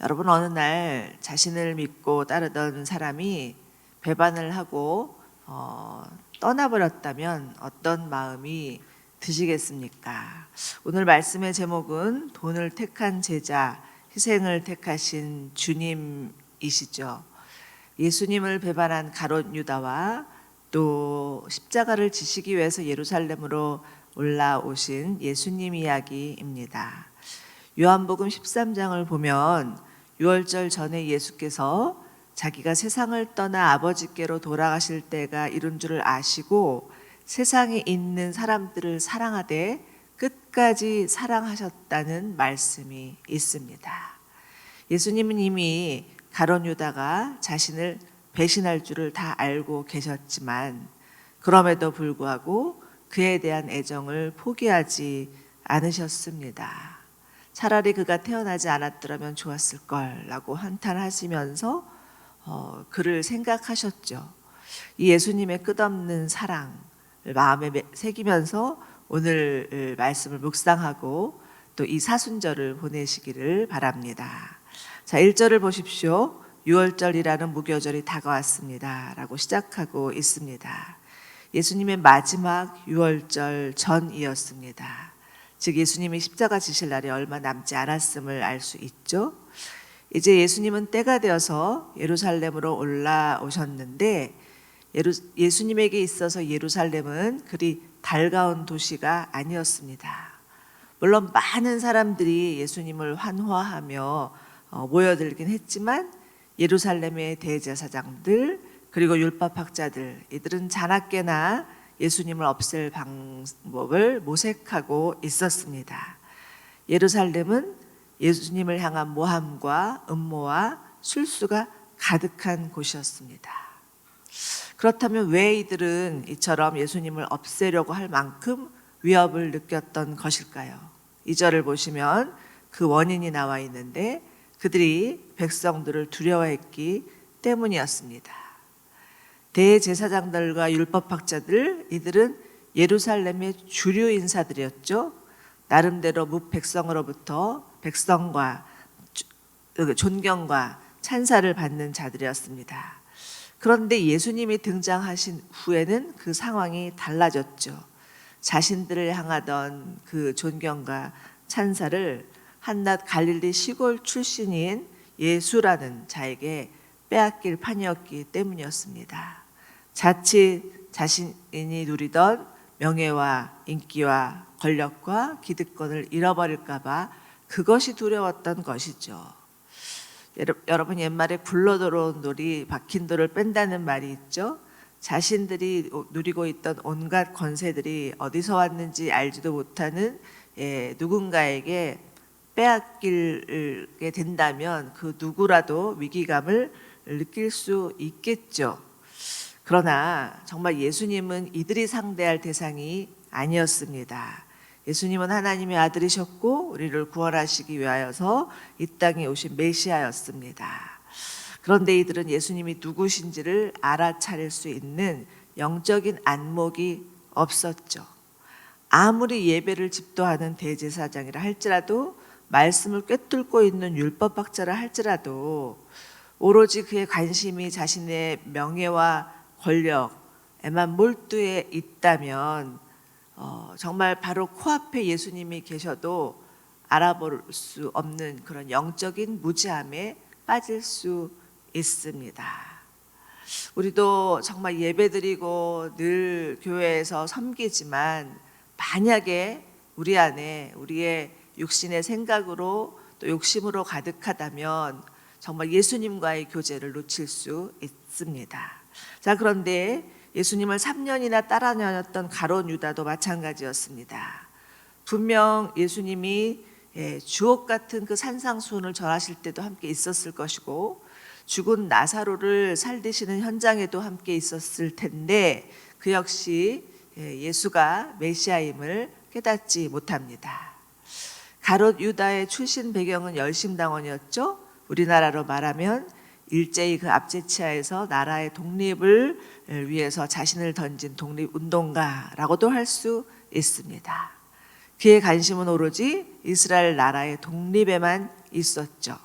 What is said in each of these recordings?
여러분, 어느 날 자신을 믿고 따르던 사람이 배반을 하고 떠나버렸다면 어떤 마음이 드시겠습니까? 오늘 말씀의 제목은 돈을 택한 제자, 희생을 택하신 주님이시죠. 예수님을 배반한 가롯 유다와 또 십자가를 지시기 위해서 예루살렘으로 올라오신 예수님 이야기입니다. 요한복음 13장을 보면 유월절 전에 예수께서 자기가 세상을 떠나 아버지께로 돌아가실 때가 이른 줄을 아시고 세상에 있는 사람들을 사랑하되 끝까지 사랑하셨다는 말씀이 있습니다. 예수님은 이미 가롯 유다가 자신을 배신할 줄을 다 알고 계셨지만 그럼에도 불구하고 그에 대한 애정을 포기하지 않으셨습니다. 차라리 그가 태어나지 않았더라면 좋았을 걸라고 한탄하시면서 그를 생각하셨죠. 이 예수님의 끝없는 사랑을 마음에 새기면서 오늘 말씀을 묵상하고 또 이 사순절을 보내시기를 바랍니다. 자, 1절을 보십시오. 유월절이라는 무교절이 다가왔습니다 라고 시작하고 있습니다. 예수님의 마지막 유월절 전이었습니다. 즉 예수님이 십자가 지실 날이 얼마 남지 않았음을 알 수 있죠. 이제 예수님은 때가 되어서 예루살렘으로 올라오셨는데 예수님에게 있어서 예루살렘은 그리 달가운 도시가 아니었습니다. 물론 많은 사람들이 예수님을 환호하며 모여들긴 했지만 예루살렘의 대제사장들 그리고 율법학자들 이들은 자나깨나 예수님을 없앨 방법을 모색하고 있었습니다. 예루살렘은 예수님을 향한 모함과 음모와 술수가 가득한 곳이었습니다. 그렇다면 왜 이들은 이처럼 예수님을 없애려고 할 만큼 위협을 느꼈던 것일까요? 2절을 보시면 그 원인이 나와 있는데 그들이 백성들을 두려워했기 때문이었습니다. 대제사장들과 율법학자들 이들은 예루살렘의 주류 인사들이었죠. 나름대로 백성으로부터 백성과 존경과 찬사를 받는 자들이었습니다. 그런데 예수님이 등장하신 후에는 그 상황이 달라졌죠. 자신들을 향하던 그 존경과 찬사를 한낱 갈릴리 시골 출신인 예수라는 자에게 빼앗길 판이었기 때문이었습니다. 자칫 자신이 누리던 명예와 인기와 권력과 기득권을 잃어버릴까 봐 그것이 두려웠던 것이죠. 여러분 옛말에 굴러 들어온 돌이 박힌 돌을 뺀다는 말이 있죠. 자신들이 누리고 있던 온갖 권세들이 어디서 왔는지 알지도 못하는 누군가에게 빼앗기게 된다면 그 누구라도 위기감을 느낄 수 있겠죠. 그러나 정말 예수님은 이들이 상대할 대상이 아니었습니다. 예수님은 하나님의 아들이셨고 우리를 구원하시기 위하여서 이 땅에 오신 메시아였습니다. 그런데 이들은 예수님이 누구신지를 알아차릴 수 있는 영적인 안목이 없었죠. 아무리 예배를 집도하는 대제사장이라 할지라도 말씀을 꿰뚫고 있는 율법학자라 할지라도 오로지 그의 관심이 자신의 명예와 권력에만 몰두해 있다면 정말 바로 코앞에 예수님이 계셔도 알아볼 수 없는 그런 영적인 무지함에 빠질 수 있습니다. 우리도 정말 예배드리고 늘 교회에서 섬기지만 만약에 우리 안에 우리의 육신의 생각으로 또 욕심으로 가득하다면 정말 예수님과의 교제를 놓칠 수 있습니다. 자, 그런데 예수님을 3년이나 따라다녔던 가롯 유다도 마찬가지였습니다. 분명 예수님이 주옥 같은 그 산상수훈을 절하실 때도 함께 있었을 것이고 죽은 나사로를 살리시는 현장에도 함께 있었을 텐데 그 역시 예수가 메시아임을 깨닫지 못합니다. 가롯 유다의 출신 배경은 열심당원이었죠. 우리나라로 말하면 일제히 그 압제치하에서 나라의 독립을 위해서 자신을 던진 독립운동가라고도 할 수 있습니다. 그의 관심은 오로지 이스라엘 나라의 독립에만 있었죠.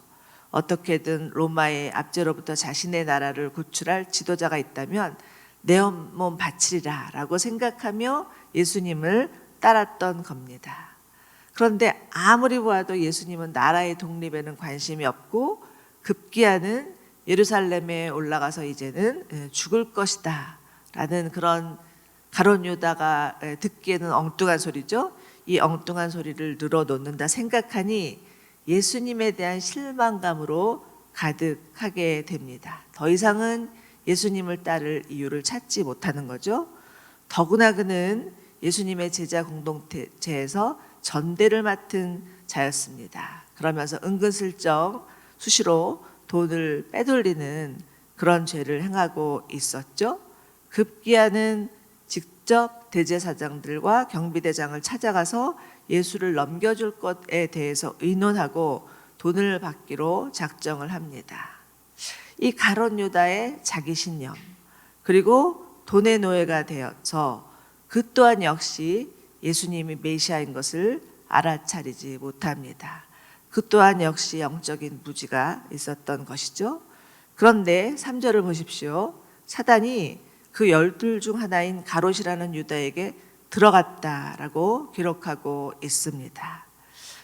어떻게든 로마의 압제로부터 자신의 나라를 구출할 지도자가 있다면 내 몸 바치리라 라고 생각하며 예수님을 따랐던 겁니다. 그런데 아무리 보아도 예수님은 나라의 독립에는 관심이 없고 급기야는 예루살렘에 올라가서 이제는 죽을 것이다 라는 그런 가룟 유다가 듣기에는 엉뚱한 소리죠. 이 엉뚱한 소리를 늘어놓는다 생각하니 예수님에 대한 실망감으로 가득하게 됩니다. 더 이상은 예수님을 따를 이유를 찾지 못하는 거죠. 더구나 그는 예수님의 제자 공동체에서 전대를 맡은 자였습니다. 그러면서 은근슬쩍 수시로 돈을 빼돌리는 그런 죄를 행하고 있었죠. 급기야는 직접 대제사장들과 경비대장을 찾아가서 예수를 넘겨줄 것에 대해서 의논하고 돈을 받기로 작정을 합니다. 이 가룟 유다의 자기신념 그리고 돈의 노예가 되어서 그 또한 역시 예수님이 메시아인 것을 알아차리지 못합니다. 그 또한 역시 영적인 무지가 있었던 것이죠. 그런데 3절을 보십시오. 사단이 그 12 중 하나인 가롯이라는 유다에게 들어갔다라고 기록하고 있습니다.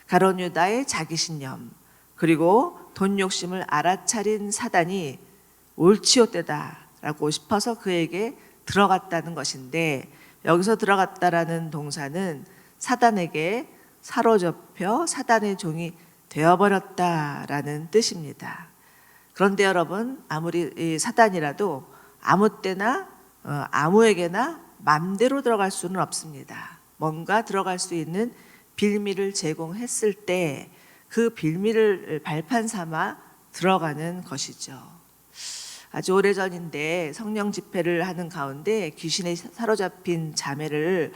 가롯 유다의 자기신념 그리고 돈 욕심을 알아차린 사단이 옳지요때다라고 싶어서 그에게 들어갔다는 것인데, 여기서 들어갔다라는 동사는 사단에게 사로잡혀 사단의 종이 되어버렸다라는 뜻입니다. 그런데 여러분, 아무리 사단이라도 아무 때나 아무에게나 맘대로 들어갈 수는 없습니다. 뭔가 들어갈 수 있는 빌미를 제공했을 때 그 빌미를 발판 삼아 들어가는 것이죠. 아주 오래전인데 성령 집회를 하는 가운데 귀신에 사로잡힌 자매를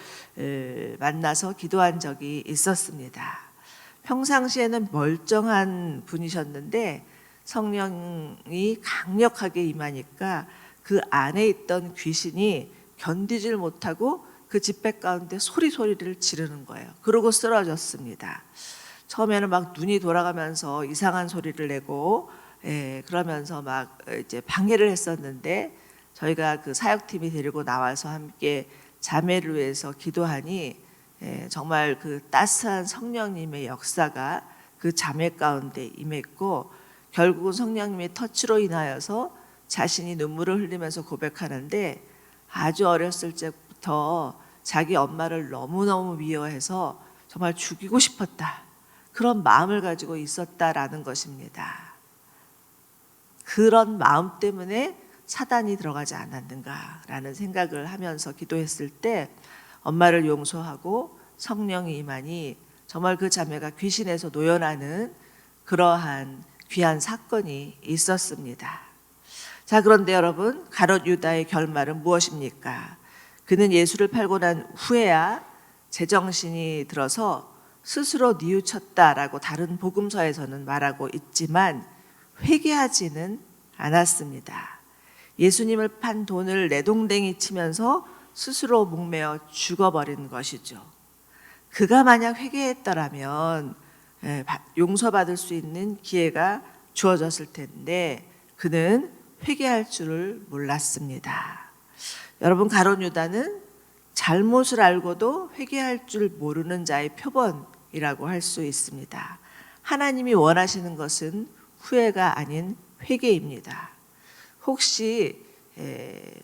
만나서 기도한 적이 있었습니다. 평상시에는 멀쩡한 분이셨는데 성령이 강력하게 임하니까 그 안에 있던 귀신이 견디질 못하고 그 집회 가운데 소리를 지르는 거예요. 그러고 쓰러졌습니다. 처음에는 막 눈이 돌아가면서 이상한 소리를 내고 그러면서 막 이제 방해를 했었는데, 저희가 그 사역팀이 데리고 나와서 함께 자매를 위해서 기도하니 정말 그 따스한 성령님의 역사가 그 자매 가운데 임했고, 결국은 성령님의 터치로 인하여서 자신이 눈물을 흘리면서 고백하는데, 아주 어렸을 때부터 자기 엄마를 너무너무 미워해서 정말 죽이고 싶었다, 그런 마음을 가지고 있었다라는 것입니다. 그런 마음 때문에 사단이 들어가지 않았는가라는 생각을 하면서 기도했을 때 엄마를 용서하고 성령이 임하니 정말 그 자매가 귀신에서 노연하는 그러한 귀한 사건이 있었습니다. 자, 그런데 여러분, 가롯 유다의 결말은 무엇입니까? 그는 예수를 팔고 난 후에야 제정신이 들어서 스스로 뉘우쳤다라고 다른 복음서에서는 말하고 있지만 회개하지는 않았습니다. 예수님을 판 돈을 내동댕이 치면서 스스로 목매어 죽어버린 것이죠. 그가 만약 회개했더라면 용서받을 수 있는 기회가 주어졌을 텐데 그는 회개할 줄을 몰랐습니다. 여러분, 가롯 유다는 잘못을 알고도 회개할 줄 모르는 자의 표본이라고 할 수 있습니다. 하나님이 원하시는 것은 후회가 아닌 회개입니다. 혹시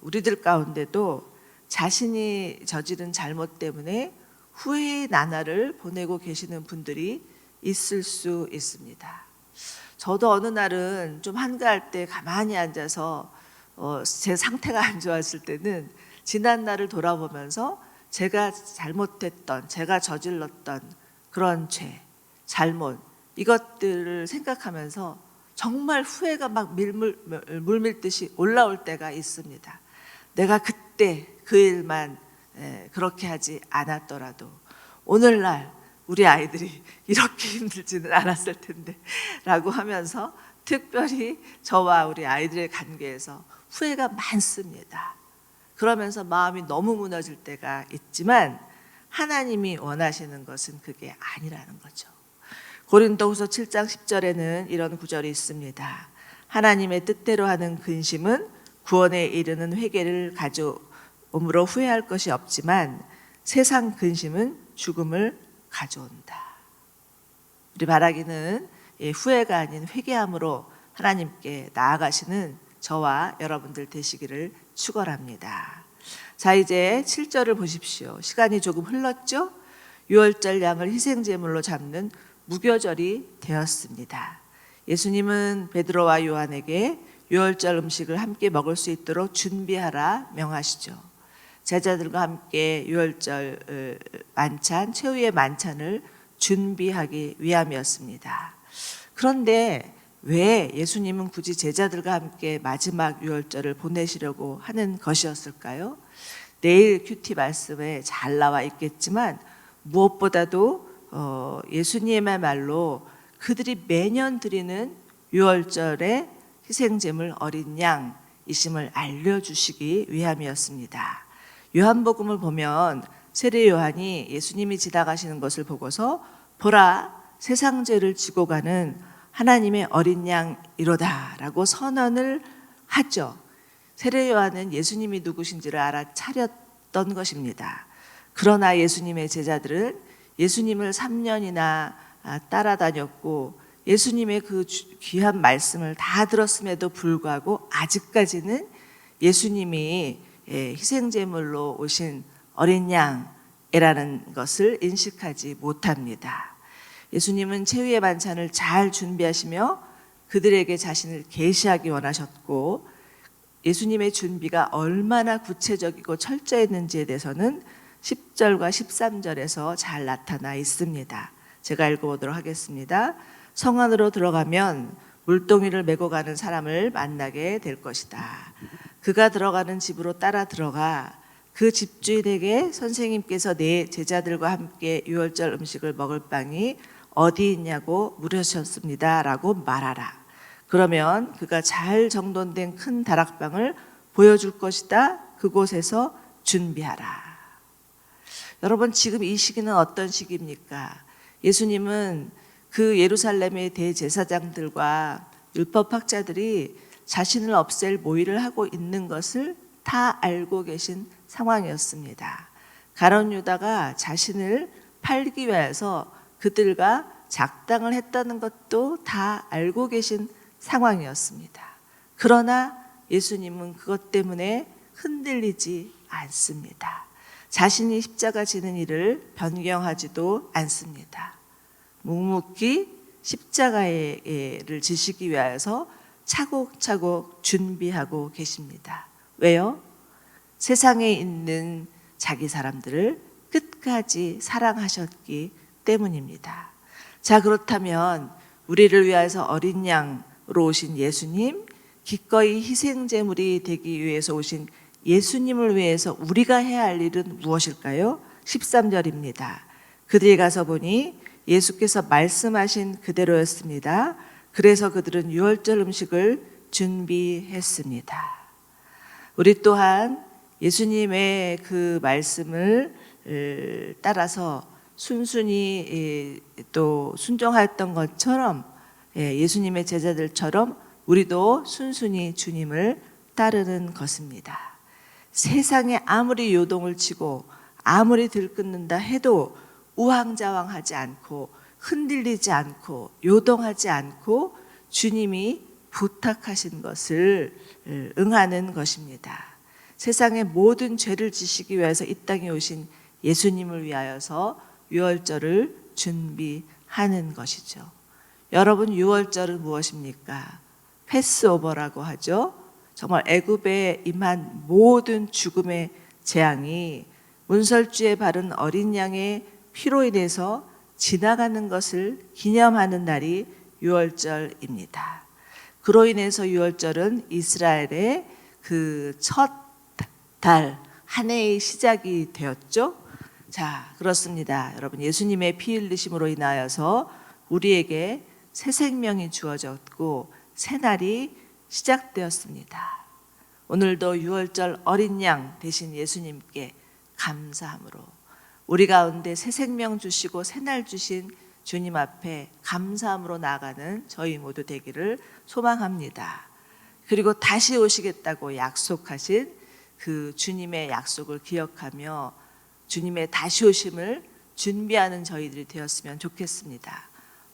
우리들 가운데도 자신이 저지른 잘못 때문에 후회의 나날을 보내고 계시는 분들이 있을 수 있습니다. 저도 어느 날은 좀 한가할 때 가만히 앉아서 제 상태가 안 좋았을 때는 지난 날을 돌아보면서 제가 잘못했던, 제가 저질렀던 그런 죄, 잘못, 이것들을 생각하면서 정말 후회가 막 물밀듯이 올라올 때가 있습니다. 내가 그때 그 일만 그렇게 하지 않았더라도 오늘날 우리 아이들이 이렇게 힘들지는 않았을 텐데 라고 하면서 특별히 저와 우리 아이들의 관계에서 후회가 많습니다. 그러면서 마음이 너무 무너질 때가 있지만 하나님이 원하시는 것은 그게 아니라는 거죠. 고린도후서 7장 10절에는 이런 구절이 있습니다. 하나님의 뜻대로 하는 근심은 구원에 이르는 회개를 가져옴으로 후회할 것이 없지만 세상 근심은 죽음을 가져온다. 우리 바라기는 후회가 아닌 회개함으로 하나님께 나아가시는 저와 여러분들 되시기를 축원합니다. 자, 이제 7절을 보십시오. 시간이 조금 흘렀죠? 유월절 양을 희생제물로 잡는 무교절이 되었습니다. 예수님은 베드로와 요한에게 유월절 음식을 함께 먹을 수 있도록 준비하라 명하시죠. 제자들과 함께 유월절 만찬, 최후의 만찬을 준비하기 위함이었습니다. 그런데 왜 예수님은 굳이 제자들과 함께 마지막 유월절을 보내시려고 하는 것이었을까요? 내일 큐티 말씀에 잘 나와 있겠지만 무엇보다도 예수님의 말로 그들이 매년 드리는 유월절의 희생제물 어린 양이심을 알려주시기 위함이었습니다. 요한복음을 보면 세례 요한이 예수님이 지나가시는 것을 보고서 보라, 세상 죄를 지고 가는 하나님의 어린 양이로다라고 선언을 하죠. 세례 요한은 예수님이 누구신지를 알아차렸던 것입니다. 그러나 예수님의 제자들은 예수님을 3년이나 따라다녔고 예수님의 그 귀한 말씀을 다 들었음에도 불구하고 아직까지는 예수님이 희생제물로 오신 어린 양이라는 것을 인식하지 못합니다. 예수님은 최후의 만찬을 잘 준비하시며 그들에게 자신을 계시하기 원하셨고 예수님의 준비가 얼마나 구체적이고 철저했는지에 대해서는 10절과 13절에서 잘 나타나 있습니다. 제가 읽어보도록 하겠습니다. 성 안으로 들어가면 물동이를 메고 가는 사람을 만나게 될 것이다. 그가 들어가는 집으로 따라 들어가 그 집주인에게 선생님께서 내 제자들과 함께 유월절 음식을 먹을 방이 어디 있냐고 물으셨습니다 라고 말하라. 그러면 그가 잘 정돈된 큰 다락방을 보여줄 것이다. 그곳에서 준비하라. 여러분, 지금 이 시기는 어떤 시기입니까? 예수님은 그 예루살렘의 대제사장들과 율법학자들이 자신을 없앨 모의를 하고 있는 것을 다 알고 계신 상황이었습니다. 가룟 유다가 자신을 팔기 위해서 그들과 작당을 했다는 것도 다 알고 계신 상황이었습니다. 그러나 예수님은 그것 때문에 흔들리지 않습니다. 자신이 십자가 지는 일을 변경하지도 않습니다. 묵묵히 십자가를 지시기 위해서 차곡차곡 준비하고 계십니다. 왜요? 세상에 있는 자기 사람들을 끝까지 사랑하셨기 때문입니다. 자, 그렇다면 우리를 위해서 어린 양으로 오신 예수님, 기꺼이 희생제물이 되기 위해서 오신 예수님을 위해서 우리가 해야 할 일은 무엇일까요? 13절입니다. 그들이 가서 보니 예수께서 말씀하신 그대로였습니다. 그래서 그들은 유월절 음식을 준비했습니다. 우리 또한 예수님의 그 말씀을 따라서 순순히 또 순종하였던 것처럼 예수님의 제자들처럼 우리도 순순히 주님을 따르는 것입니다. 세상에 아무리 요동을 치고 아무리 들끓는다 해도 우왕좌왕하지 않고 흔들리지 않고 요동하지 않고 주님이 부탁하신 것을 응하는 것입니다. 세상의 모든 죄를 지시기 위해서 이 땅에 오신 예수님을 위하여서 유월절을 준비하는 것이죠. 여러분, 유월절은 무엇입니까? 패스오버라고 하죠. 정말 애굽에 임한 모든 죽음의 재앙이 문설주에 바른 어린 양의 피로 인해서 지나가는 것을 기념하는 날이 유월절입니다. 그로 인해서 유월절은 이스라엘의 그 첫 달, 한 해의 시작이 되었죠. 자, 그렇습니다. 여러분, 예수님의 피 흘리심으로 인하여서 우리에게 새 생명이 주어졌고 새 날이 시작되었습니다. 오늘도 유월절 어린 양 되신 예수님께 감사함으로 우리 가운데 새 생명 주시고 새 날 주신 주님 앞에 감사함으로 나아가는 저희 모두 되기를 소망합니다. 그리고 다시 오시겠다고 약속하신 그 주님의 약속을 기억하며 주님의 다시 오심을 준비하는 저희들이 되었으면 좋겠습니다.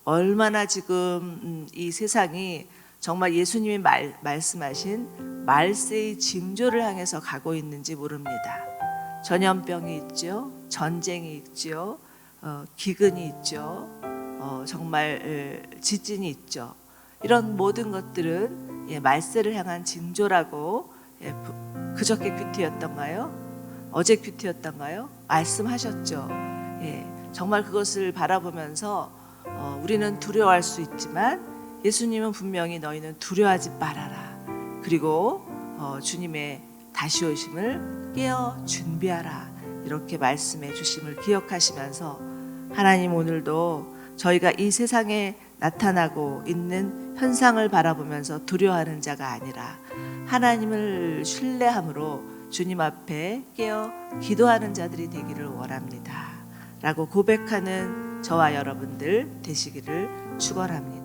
얼마나 지금 이 세상이 정말 예수님이 말씀하신 말세의 징조를 향해서 가고 있는지 모릅니다. 전염병이 있죠, 전쟁이 있죠, 기근이 있죠, 정말 지진이 있죠. 이런 모든 것들은 말세를 향한 징조라고 그저께 큐티였던가요? 어제 큐티였던가요? 말씀하셨죠. 정말 그것을 바라보면서 우리는 두려워할 수 있지만 예수님은 분명히 너희는 두려워하지 말아라. 그리고 주님의 다시 오심을 깨어 준비하라. 이렇게 말씀해 주심을 기억하시면서 하나님, 오늘도 저희가 이 세상에 나타나고 있는 현상을 바라보면서 두려워하는 자가 아니라 하나님을 신뢰함으로 주님 앞에 깨어 기도하는 자들이 되기를 원합니다 라고 고백하는 저와 여러분들 되시기를 축원합니다.